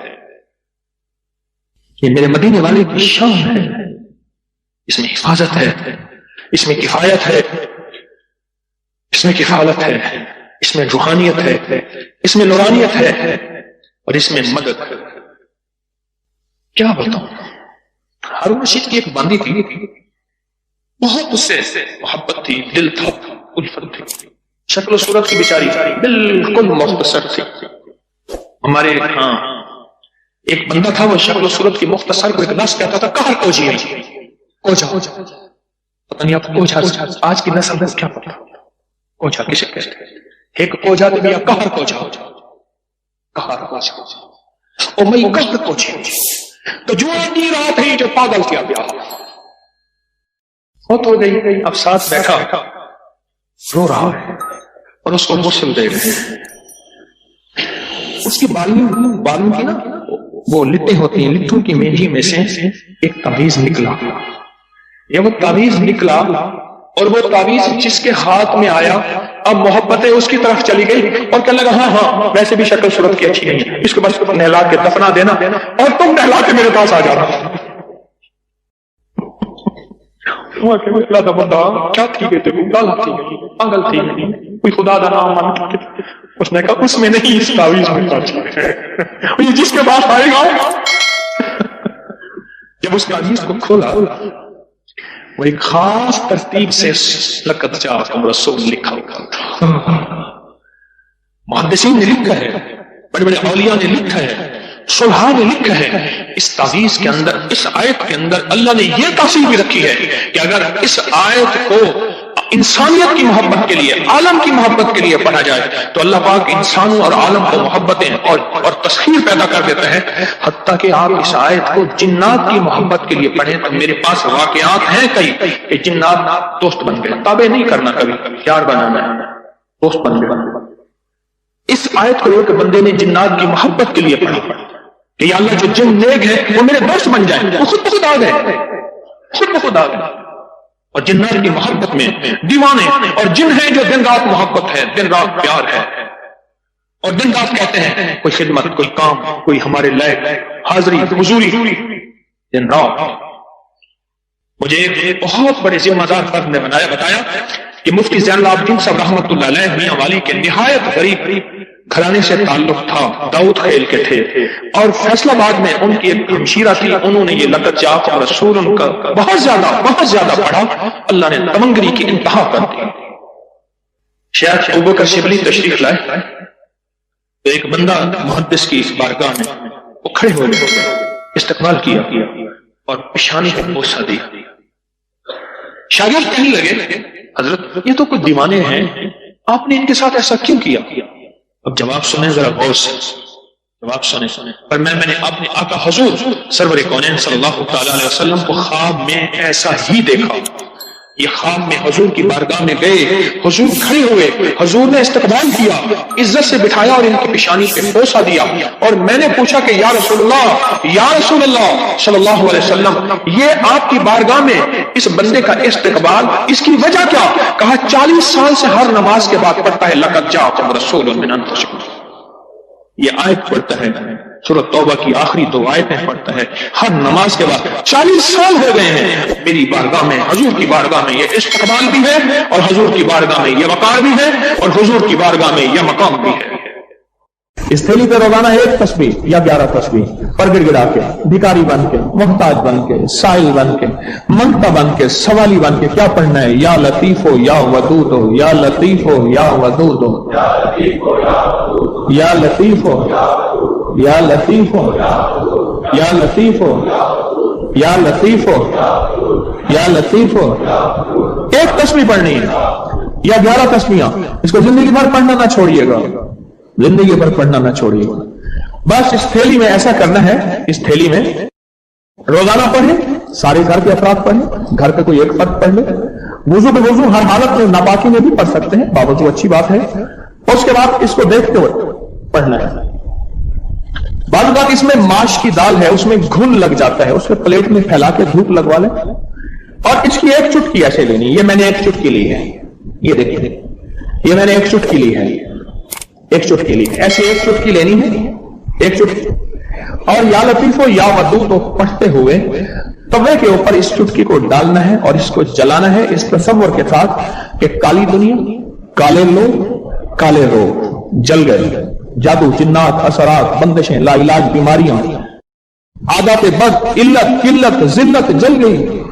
یہ میرے مدینے والے کی شان ہے. اس میں حفاظت ہے، اس میں کفایت ہے، اس میں کفالت ہے، اس میں روحانیت ہے، اس میں نورانیت ہے، اور اس میں مدد. کیا بتاؤں، ہارون رشید کی ایک باندی تھی، بہت اس سے محبت تھی، دل تھا، الفت تھی. شکل و صورت کی بیچاری بالکل مختصر تھی. ہمارے ہاں ایک بندہ تھا، وہ شکل و صورت کی مختصر کو ایک لفظ کہتا تھا کہر کوجی ہے. کوجا، پتہ نہیں آپ کوجا آج کی نسل میں کیا پتا کوجا کسے کہتے ہیں. ایک کوجا تو بیا کہر کوجا، کہر کوجا او میں کہر کوجی تو جو آدھی رات ہے جو پاگل کیا گیا بہت ہو گئی. اب ساتھ بیٹھا رو رہا ہے اور اس کو غسل دے رہے ہیں. اس کی بالوں کی نا وہ لٹیں ہوتی ہیں، لٹوں کی مینجی میں سے ایک تعویذ نکلا. یہ وہ تعویذ نکلا اور وہ تعویذ جس کے ہاتھ میں آیا اب محبتیں اس کی طرف چلی گئی اور کہنے لگا ہاں ہاں ویسے بھی شکل صورت کی اچھی نہیں ہے، اس کو بس نہلا کے دفنا دینا اور تم نہلا کے میرے پاس آ جانا. کیا تھی پاگل تھی، کوئی خدا دا نام مان. اس نے کہا اس میں نہیں، اس تعویذ میں جس کے پاس آئے گا. جب اس تعویذ کو کھولا وہ ایک خاص ترتیب سے لقد جاءکم رسول لکھا ہوا تھا. محدثین نے لکھا ہے، بڑے بڑے اولیاء نے لکھا ہے، صلحاء نے لکھا ہے. اس تعویذ کے اندر، اس آیت کے اندر اللہ نے یہ تاثیر بھی رکھی ہے کہ اگر اس آیت کو انسانیت کی محبت کے لیے، عالم کی محبت کے لیے پڑھا جائے تو اللہ پاک انسانوں اور عالم کو محبتیں اور تسخیر پیدا کر دیتا ہے. حتیٰ کہ آپ اس آیت کو جنات کی محبت کے لیے پڑھیں تو میرے پاس واقعات ہیں کئی کہ جنات دوست بن گئے. تابع نہیں کرنا، کبھی پیار بنانا ہے، دوست بن گئے. اس آیت کو ایک بندے نے جنات کی محبت کے لیے پڑھا کہ یا اللہ جو جن نیک ہے وہ میرے دوست بن جائیں. وہ خود بخود آ گئے، خود بخود آ گئے. اور جنات کی محبت میں دیوانے اور جن ہیں جو دن رات محبت ہے، دن رات پیار ہے اور دن رات کہتے ہیں کوئی خدمت، کوئی کام، کوئی ہمارے لائق حاضری حضوری دن رات. مجھے ایک بہت بڑے ذمہ دار فرد نے بتایا کہ مفتی زین العابدین صاحب رحمۃ اللہ علیہ میاں والی کے نہایت غریب گھرانے سے تعلق تھا، داؤد خیل کے تھے، اور فیصلہ آباد میں ان کی ایک ہمشیرہ تھی. انہوں نے یہ لقد جاءکم رسول ان کا بہت زیادہ پڑھا. اللہ نے تمنگری کی انتہا کر دی. شیخ ابوبکر شبلی تشریف لائے تو ایک بندہ محدث کی اس بارگاہ میں وہ کھڑے ہوئے، استقبال کیا اور پیشانی کو بوسہ دیا. شاگرد کہنے لگے حضرت یہ تو کچھ دیوانے ہیں، آپ نے ان کے ساتھ ایسا کیوں کیا؟ اب جواب سنیں ذرا غور سے. جواب سنے پر میں نے اپنے آقا حضور سرور کونین صلی اللہ تعالی علیہ وسلم کو خواب میں ایسا ہی دیکھا. یہ خواب میں حضور کی بارگاہ میں گئے، حضور کھڑے ہوئے، حضور نے استقبال کیا، عزت سے بٹھایا اور ان کی پیشانی پہ بوسہ دیا، اور میں نے پوچھا کہ یا رسول اللہ صلی اللہ علیہ وسلم، یہ آپ کی بارگاہ میں اس بندے کا استقبال، اس کی وجہ کیا؟ کہا 40 سال سے ہر نماز کے بعد پڑھتا ہے لقد جاءکم رسول من انفسکم. یہ آیت پڑھتا ہے، سورۃ توبہ کی آخری 2 آیتیں پڑھتا ہے ہر نماز کے بعد. 40 سال ہو گئے ہیں میری بارگاہ میں، حضور کی بارگاہ میں یہ استقبال بھی ہے، اور حضور کی بارگاہ میں یہ وقار بھی ہے، اور حضور کی بارگاہ میں یہ مقام بھی ہے. اس تھیلی پہ روزانہ 1 تسبیح یا 11 تسبیح پر گڑ گڑا کے، بھکاری بن کے، محتاج بن کے، سائل بن کے، منگتا بن کے، سوالی بن کے کیا پڑھنا ہے؟ یا لطیف ہو یا ودود ہو، یا لطیف ہو یا ودود ہو، یا لطیف ہو یا لطیف ہو، یا لطیف ہو یا لطیف ہو یا لطیف ہو. 1 تسبیح پڑھنی ہے یا 11 تسبیحاں. اس کو زندگی بھر پڑھنا نہ چھوڑیے گا، زندگی بھر پڑھنا نہ چھوڑیے گا. بس اس تھیلی میں ایسا کرنا ہے، اس تھیلی میں روزانہ پڑھیں، سارے گھر کے افراد پڑھیں، گھر کا کوئی ایک فرد پڑھ لے. وضو بے وضو ہر حالت میں ناپاکی میں بھی پڑھ سکتے ہیں، باوضو اچھی بات ہے. اس کے بعد اس کو دیکھتے ہوئے پڑھنا ہے. بعض بات اس میں ماش کی دال ہے، اس میں گھن لگ جاتا ہے، اس کو پلیٹ میں پھیلا کے دھوپ لگوا لیں، اور اس کی 1 چٹکی ایسے لینی. یہ میں نے 1 چٹکی لی ہے، یہ دیکھیں، یہ میں نے 1 چٹکی لی ہے، 1 چٹکی لی ہے، ایسے 1 چٹکی لینی ہے، 1 چٹکی. اور یا لطیف ہو یا ودود ہو پڑھتے ہوئے توے کے اوپر اس چٹکی کو ڈالنا ہے اور اس کو جلانا ہے، اس تصور کے ساتھ کہ کالی دنیا، کالے لوگ، کالے روگ جل گئے. جادو، جنات، اثرات، بندشیں، لا علاج بیماریاں، عادات بد، علت، قلت، ذلت جل گئی.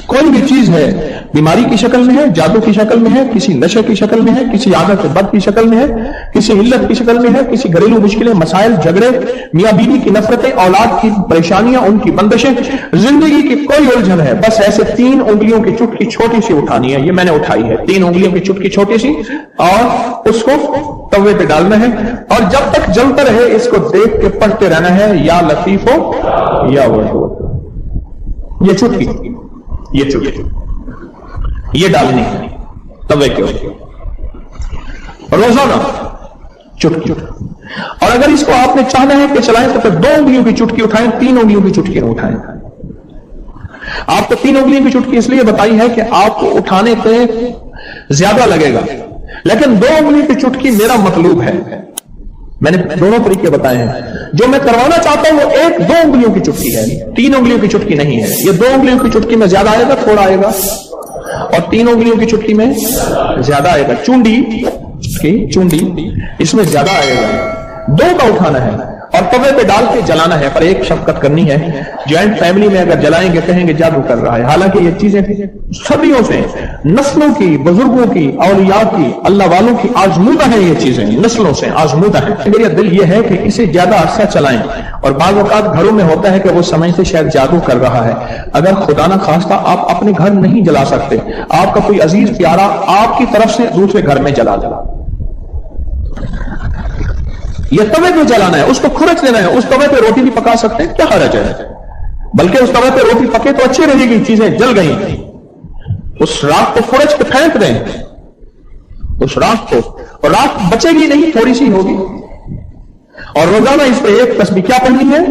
کوئی بھی چیز ہے بیماری کی شکل میں ہے، جادو کی شکل میں ہے، کسی نشے کی شکل میں ہے، کسی عادت بد کی شکل میں ہے، کسی علت کی شکل میں ہے، کسی گھریلو مشکلیں، مسائل، جھگڑے، میاں بیوی کی نفرتیں، اولاد کی پریشانیاں، ان کی بندشیں، زندگی کی کوئی الجھن ہے، بس ایسے 3 انگلیوں کی چٹکی چھوٹی سی اٹھانی ہے. یہ میں نے اٹھائی ہے، 3 انگلیوں کی چٹکی چھوٹی سی، اور اس کو توے پہ ڈالنا ہے، اور جب تک جلتا رہے اس کو دیکھ کے پڑھتے رہنا ہے. یا لطیف ہو یا ودود، یہ چٹکی، یہ چٹکی یہ ڈالنی ہے توے کے اوپر روزانہ چٹکی. اور اگر اس کو آپ نے چاہنا ہے کہ چلائیں تو پھر 2 انگلیوں کی چٹکی اٹھائیں، 3 انگلیوں کی چٹکی نہ اٹھائیں. آپ کو 3 انگلیوں کی چٹکی اس لیے بتائی ہے کہ آپ کو اٹھانے پہ زیادہ لگے گا، لیکن 2 انگلیوں کی چٹکی میرا مطلوب ہے. میں نے دونوں طریقے بتائے ہیں. جو میں کروانا چاہتا ہوں وہ 1-2 انگلیوں کی چٹکی ہے، 3 انگلیوں کی چٹکی نہیں ہے. یہ 2 انگلیوں کی چٹکی میں زیادہ آئے گا، تھوڑا آئے گا، اور 3 انگلیوں کی چٹکی میں زیادہ آئے گا. چونڈی اس میں زیادہ آئے گا. 2 کا اٹھانا ہے اور توے پہ ڈال کے جلانا ہے. پر ایک شفقت کرنی ہے، جوائنٹ فیملی میں اگر جلائیں گے کہیں گے جادو کر رہا ہے. حالانکہ یہ چیزیں صدیوں سے نسلوں کی، بزرگوں کی، اولیاء کی، اللہ والوں کی آزمودہ ہیں. یہ چیزیں نسلوں سے آزمودہ ہیں. میرا دل یہ ہے کہ اسے زیادہ عرصہ چلائیں. اور بعض اوقات گھروں میں ہوتا ہے کہ وہ سمجھتے شاید جادو کر رہا ہے. اگر خدا نہ خواستہ آپ اپنے گھر نہیں جلا سکتے، آپ کا کوئی عزیز پیارا آپ کی طرف سے دوسرے گھر میں جلا. یہ توے پہ جلانا ہے، اس کو کھرچ لینا ہے. اس توے پہ روٹی بھی پکا سکتے ہیں، کیا حرج ہے؟ بلکہ اس توے پہ روٹی پکے تو اچھی رہے گی. چیزیں جل گئی، اس راکھ کو کھرچ کے پھینک دیں، اس راکھ کو، اور راکھ بچے گی نہیں، تھوڑی سی ہوگی. اور روزانہ اس پہ 1 تسبیح کیا پڑھنی ہے؟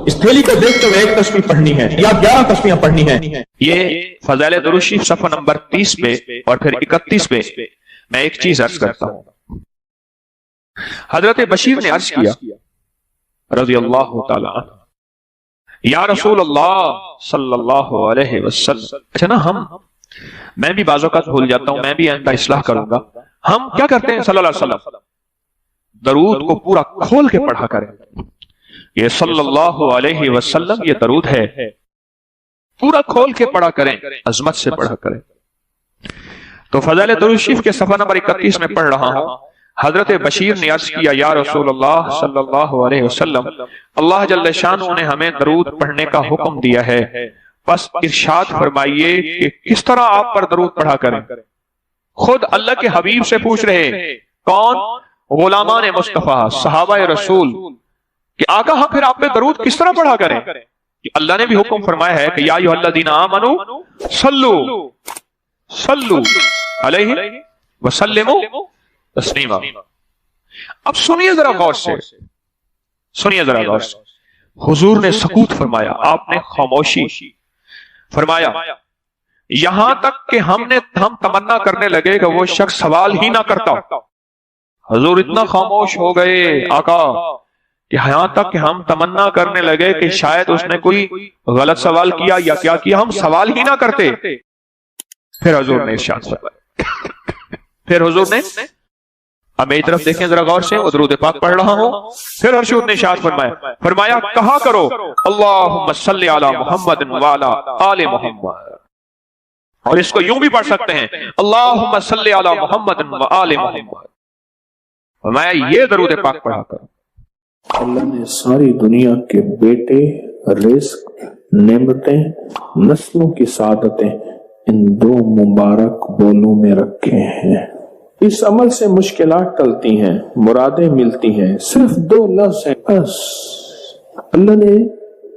اس تھیلی کو دیکھتے ہوئے 1 تسبیح پڑھنی ہے یا 11 تسبیحاں پڑھنی ہے. یہ فضائل درود شریف صفحہ نمبر 30 پہ اور پھر 31 پہ میں ایک چیز عرض کرتا ہوں. حضرت بشیر نے عرض کیا رضی اللہ تعالی عنہ، یا رسول اللہ صلی اللہ علیہ وسلم. اچھا نا، میں بھی بعض اوقات بھول جاتا ہوں، میں بھی آئندہ اصلاح کروں گا. ہم کیا کرتے ہیں؟ صلی اللہ علیہ وسلم درود کو پورا کھول کے پڑھا کریں. یہ صلی اللہ علیہ وسلم یہ درود ہے، پورا کھول کے پڑھا کریں، عظمت سے پڑھا کریں. تو فضائل درود شریف کے صفحہ نمبر 31 میں پڑھ رہا ہوں. حضرت بشیر نے عرض کیا، یا رسول اللہ صلی اللہ علیہ وسلم، اللہ جل شانہ نے ہمیں درود پڑھنے کا حکم دیا ہے، بس ارشاد فرمائیے کہ کس طرح آپ پر درود پڑھا کریں. خود اللہ کے حبیب سے پوچھ رہے. کون؟ غلامان مصطفیٰ، صحابہ رسول کہ آقا ہم پھر آپ پہ درود کس طرح پڑھا کریں؟ کہ اللہ نے بھی حکم فرمایا ہے کہ یا ایھا الذین آمنوا صلوا علیہ وسلموا تسلیما۔ اب سنیے ذرا غور سے، سنیے ذرا غور سے، حضور نے سکوت فرمایا، آپ نے خاموشی فرمایا، یہاں تک کہ ہم تمنا کرنے لگے کہ وہ شخص سوال ہی نہ کرتا۔ حضور اتنا خاموش ہو گئے آقا کہ یہاں تک کہ ہم تمنا کرنے لگے کہ شاید اس نے کوئی غلط سوال کیا یا کیا کیا، ہم سوال ہی نہ کرتے۔ پھر حضور نے ارشاد فرمایا، پھر حضور نے، اب میری طرف دیکھیں ذرا غور سے، وہ درود پاک پڑھ رہا ہوں، پھر حضور نے ارشاد فرمایا کہا کرو اللہم صلی علی محمد وعلی آل محمد، اور اس کو یوں بھی پڑھ سکتے ہیں اللہم صلی علی محمد وآل محمد۔ فرمایا یہ درود پاک پڑھا کرو۔ اللہ نے ساری دنیا کے بیٹے، رزق، نعمتیں، نسلوں کی سعادتیں ان دو مبارک بولوں میں رکھے ہیں۔ اس عمل سے مشکلات ٹلتی ہیں، مرادیں ملتی ہیں، صرف دو لفظ ہیں بس۔ اللہ نے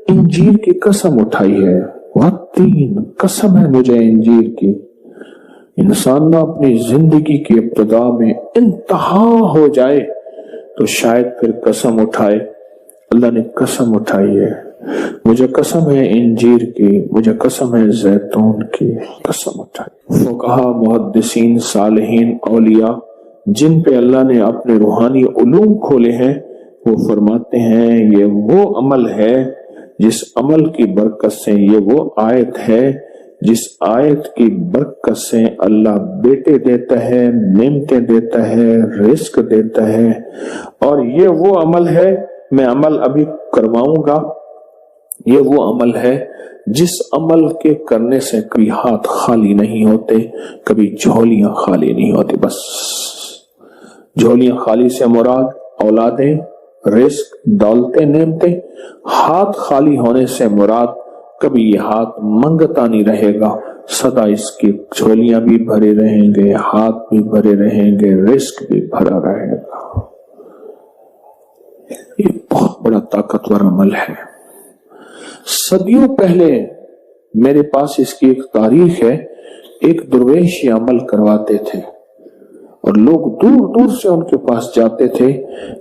انجیر کی قسم اٹھائی ہے، والتین، قسم ہے مجھے انجیر کی۔ انسان نہ اپنی زندگی کی ابتدا میں انتہا ہو جائے تو شاید پھر قسم اٹھائے۔ اللہ نے قسم اٹھائی ہے، مجھے قسم ہے انجیر کی، مجھے قسم ہے زیتون کی، قسم اٹھائی۔ فقہا، محدثین، صالحین، اولیاء جن پہ اللہ نے اپنے روحانی علوم کھولے ہیں، وہ فرماتے ہیں یہ وہ عمل ہے جس عمل کی برکت سے، یہ وہ آیت ہے جس آیت کی برکت سے اللہ بیٹے دیتا ہے، نعمتیں دیتا ہے، رزق دیتا ہے، اور یہ وہ عمل ہے، میں عمل ابھی کرواؤں گا، یہ وہ عمل ہے جس عمل کے کرنے سے کبھی ہاتھ خالی نہیں ہوتے، کبھی جھولیاں خالی نہیں ہوتی۔ بس جھولیاں خالی سے مراد اولادیں، رزق، دولتیں، نعمتیں۔ ہاتھ خالی ہونے سے مراد کبھی یہ ہاتھ منگتا نہیں رہے گا، سدا اس کی جھولیاں بھی بھرے رہیں گے، ہاتھ بھی بھرے رہیں گے، رزق بھی بھرا رہے گا۔ یہ بہت بڑا طاقتور عمل ہے۔ صدیوں پہلے میرے پاس اس کی ایک تاریخ ہے، ایک درویش یہ عمل کرواتے تھے اور لوگ دور دور سے ان کے پاس جاتے تھے۔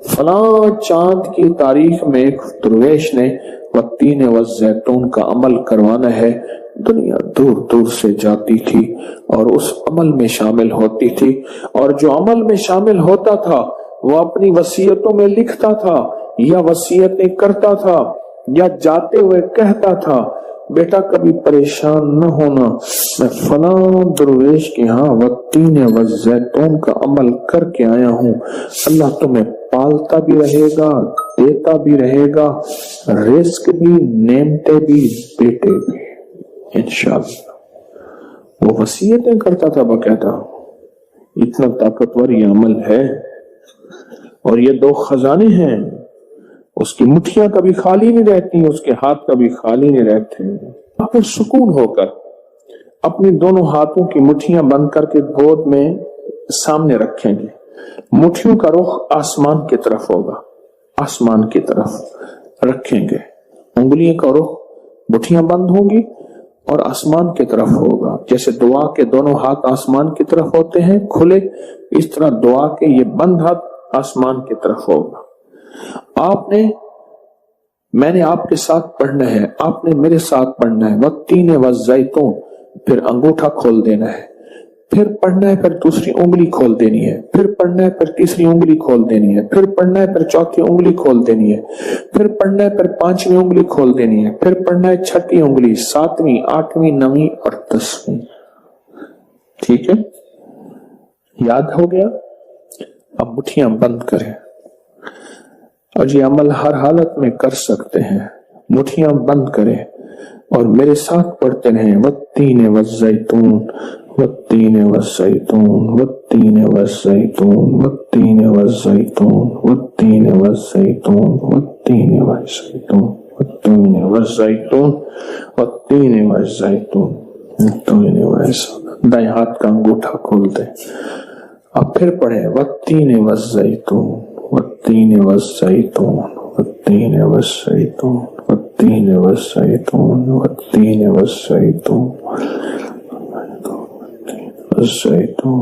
فلاں چاند کی تاریخ میں ایک درویش نے والتین والزیتون کا عمل کروانا ہے، دنیا دور دور سے جاتی تھی اور اس عمل میں شامل ہوتی تھی، اور جو عمل میں شامل ہوتا تھا وہ اپنی وصیتوں میں لکھتا تھا یا وصیتیں کرتا تھا یا جاتے ہوئے کہتا تھا بیٹا کبھی پریشان نہ ہونا، میں فلاں درویش کے ہاں والتین والزیتون کا عمل کر کے آیا ہوں، اللہ تمہیں پالتا بھی رہے گا، دیتا بھی رہے گا، رزق بھی، نعمتیں بھی، بیٹے بھی، انشاءاللہ۔ وہ وصیتیں کرتا تھا باقاعدہ۔ اتنا طاقتور یہ عمل ہے، اور یہ دو خزانے ہیں، اس کی مٹھیاں کبھی خالی نہیں رہتی، اس کے ہاتھ کبھی خالی نہیں رہتے۔ آپ سکون ہو کر اپنی دونوں ہاتھوں کی مٹھیاں بند کر کے گود میں سامنے رکھیں گے، مٹھیوں کا رخ آسمان کی طرف ہوگا، آسمان کی طرف رکھیں گے، انگلیوں کا رخ، مٹھیاں بند ہوں گی اور آسمان کی طرف ہوگا۔ جیسے دعا کے دونوں ہاتھ آسمان کی طرف ہوتے ہیں کھلے، اس طرح دعا کے یہ بند ہاتھ آسمان کی طرف ہوگا۔ میں نے آپ کے ساتھ پڑھنا ہے، آپ نے میرے ساتھ پڑھنا ہے، والتین والزیتون، پھر انگوٹھا کھول دینا ہے، پھر پڑھنا ہے، پھر دوسری انگلی کھول دینی ہے، پھر پڑھنا ہے، پھر تیسری انگلی کھول دینی ہے، پھر پڑھنا ہے، پھر چوتھی انگلی کھول دینی ہے، پھر پڑھنا ہے، پھر پانچویں انگلی کھول دینی ہے، پھر پڑھنا ہے چھٹی انگلی، ساتویں، آٹھویں، نویں اور 10ویں۔ ٹھیک ہے، یاد ہو گیا؟ اب مٹھیاں بند کریں، اور یہ عمل ہر حالت میں کر سکتے ہیں۔ مٹھیاں بند کریں اور میرے ساتھ پڑھتے رہیں، والتین والزیتون، والتین والزیتون، والتین والزیتون، والتین والزیتون، والتین والزیتون، والتین والزیتون، والتین والزیتون، والتین والزیتون، والتین والزیتون۔ دائیں ہاتھ کا انگوٹھا کھول دیں، اب پھر پڑھے والتین والزیتون والتین والزیتون والتین والزیتون والتین والزیتون والتین والزیتون والزیتون.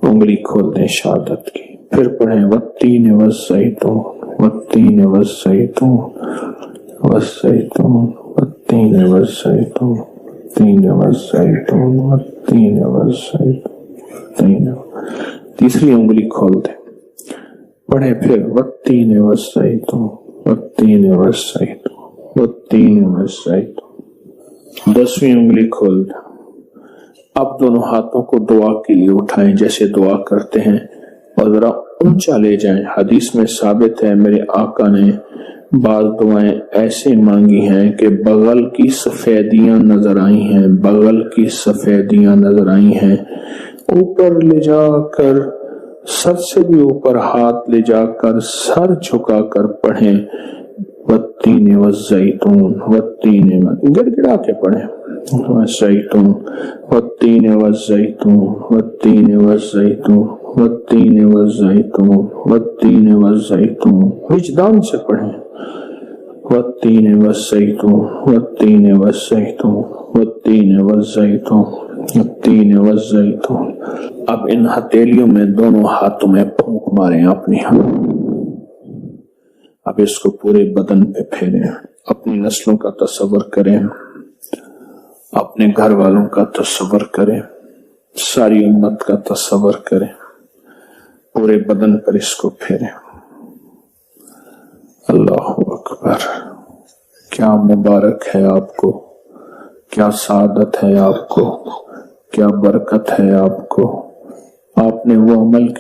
انگلی کھول دیں شہادت کی. پھر پڑھیں والتین والزیتون والتین والزیتون والزیتون والتین والزیتون والتین والزیتون والتین والزیتون. تیسری انگلی کھول دیں. پڑھیں پھر والتین والزیتون والتین والزیتون والتین والزیتون. 10ویں انگلی کھول دیں. اب دونوں ہاتھوں کو دعا کے لیے اٹھائیں جیسے دعا کرتے ہیں اور ذرا اونچا لے جائیں. حدیث میں ثابت ہے میرے آقا نے بعض دعائیں ایسے مانگی ہیں کہ بغل کی سفیدیاں نظر آئی ہیں، بغل کی سفیدیاں نظر آئی ہیں. اوپر لے جا کر سر سے بھی اوپر ہاتھ لے جا کر سر جھکا کر پڑھیں والتین والزیتون والتین، گڑ گڑا کے پڑھیں والزیتون والتین والزیتون والتین والزیتون والتین والزیتون والتین والزیتون. وجدان سے پڑھیں والتین والزیتون والتین والزیتون والتین والزیتون والتین والزیتون. اب ان ہتھیلیوں میں دونوں ہاتھوں میں پھونک ماریں اپنی. اب اس کو پورے بدن پہ پھیریں. اپنی نسلوں کا تصور کریں، اپنے گھر والوں کا تصور کریں، ساری امت کا تصور کریں. پورے بدن پر اس کو پھیریں. اللہ اکبر. کیا مبارک ہے آپ کو، کیا سعادت ہے آپ کو، کیا برکت ہے آپ کو. آپ نے وہ عمل کی